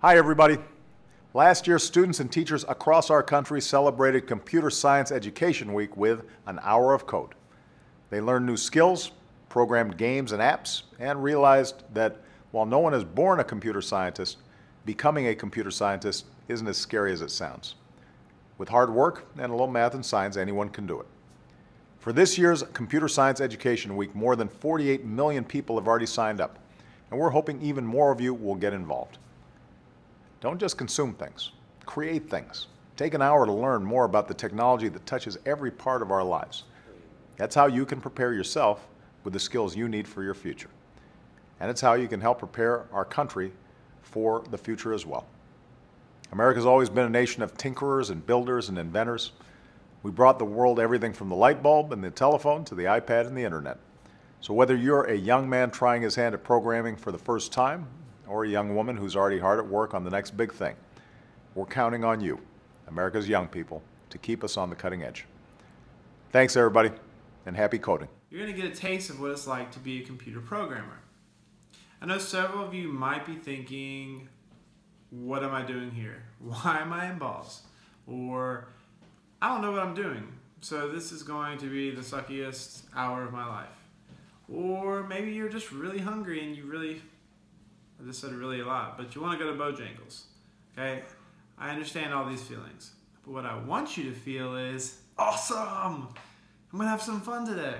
Hi everybody. Last year, students and teachers across our country celebrated Computer Science Education Week with an hour of code. They learned new skills, programmed games and apps, and realized that while no one is born a computer scientist, becoming a computer scientist isn't as scary as it sounds. With hard work and a little math and science, anyone can do it. For this year's Computer Science Education Week, more than 48 million people have already signed up, and we're hoping even more of you will get involved. Don't just consume things, create things. Take an hour to learn more about the technology that touches every part of our lives. That's how you can prepare yourself with the skills you need for your future. And it's how you can help prepare our country for the future as well. America's always been a nation of tinkerers and builders and inventors. We brought the world everything from the light bulb and the telephone to the iPad and the internet. So whether you're a young man trying his hand at programming for the first time, or a young woman who's already hard at work on the next big thing, we're counting on you, America's young people, to keep us on the cutting edge. Thanks everybody, and happy coding. You're going to get a taste of what it's like to be a computer programmer. I know several of you might be thinking, what am I doing here? Why am I in BHS? Or, I don't know what I'm doing, so this is going to be the suckiest hour of my life. Or maybe you're just really hungry and I just said really a lot, but you want to go to Bojangles, okay? I understand all these feelings, but what I want you to feel is, awesome! I'm going to have some fun today,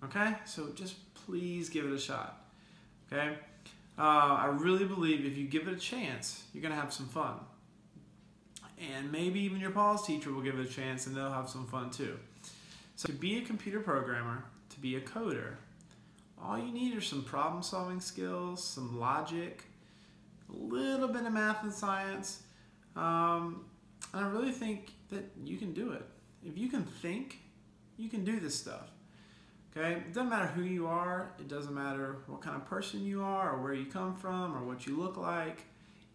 okay? So just please give it a shot, okay? I really believe if you give it a chance, you're going to have some fun. And maybe even your BHS teacher will give it a chance and they'll have some fun too. So to be a computer programmer, to be a coder, all you need are some problem-solving skills, some logic, a little bit of math and science, and I really think that you can do it. If you can think, you can do this stuff. Okay? It doesn't matter who you are, it doesn't matter what kind of person you are, or where you come from, or what you look like.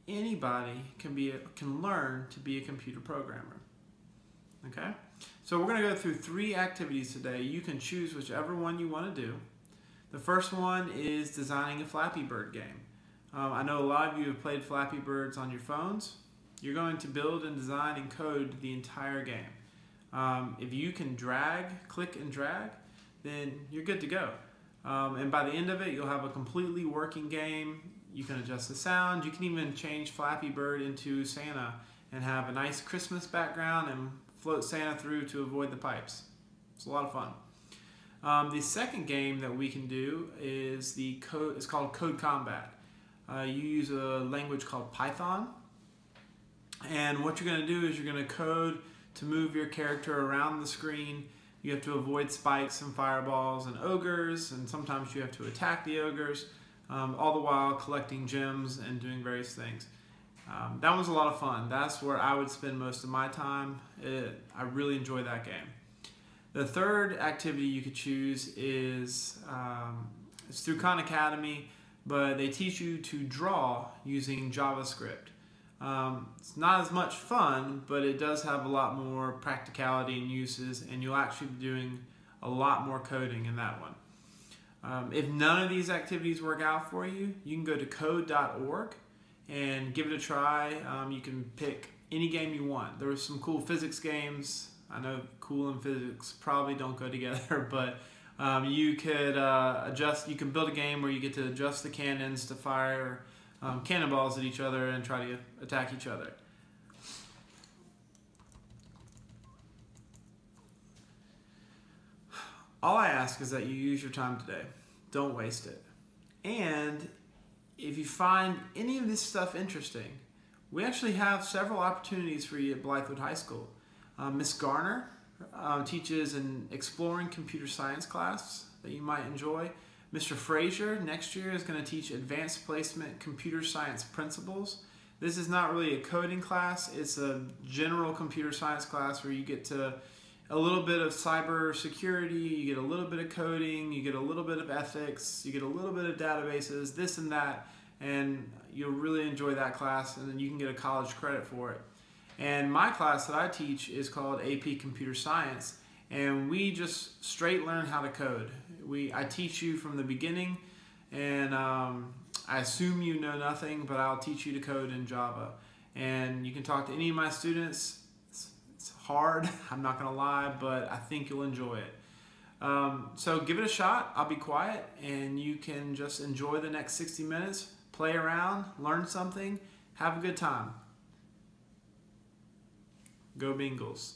Anybody can learn to be a computer programmer. Okay? So we're going to go through 3 activities today. You can choose whichever one you want to do. The first one is designing a Flappy Bird game. I know a lot of you have played Flappy Birds on your phones. You're going to build and design and code the entire game. If you can click and drag, then you're good to go. And by the end of it, you'll have a completely working game. You can adjust the sound. You can even change Flappy Bird into Santa and have a nice Christmas background and float Santa through to avoid the pipes. It's a lot of fun. The second game that we can do is it's called Code Combat. You use a language called Python, and what you're going to do is you're going to code to move your character around the screen. You have to avoid spikes and fireballs and ogres, and sometimes you have to attack the ogres, all the while collecting gems and doing various things. That was a lot of fun. That's where I would spend most of my time. I really enjoy that game. The third activity you could choose is it's through Khan Academy, but they teach you to draw using JavaScript. It's not as much fun, but it does have a lot more practicality and uses, and you'll actually be doing a lot more coding in that one. If none of these activities work out for you, you can go to code.org and give it a try. You can pick any game you want. There are some cool physics games. I know cool and physics probably don't go together, but you could you can build a game where you get to adjust the cannons to fire cannonballs at each other and try to attack each other. All I ask is that you use your time today. Don't waste it. And if you find any of this stuff interesting, we actually have several opportunities for you at Blythewood High School. Miss Garner teaches an exploring computer science class that you might enjoy. Mr. Frazier next year is going to teach advanced placement computer science principles. This is not really a coding class, it's a general computer science class where you get to a little bit of cyber security, you get a little bit of coding, you get a little bit of ethics, you get a little bit of databases, this and that, and you'll really enjoy that class, and then you can get a college credit for it. And my class that I teach is called AP Computer Science, and we just straight learn how to code. I teach you from the beginning, and I assume you know nothing, but I'll teach you to code in Java. And you can talk to any of my students. It's hard, I'm not going to lie, but I think you'll enjoy it. So give it a shot. I'll be quiet, and you can just enjoy the next 60 minutes, play around, learn something, have a good time. Go Bengals.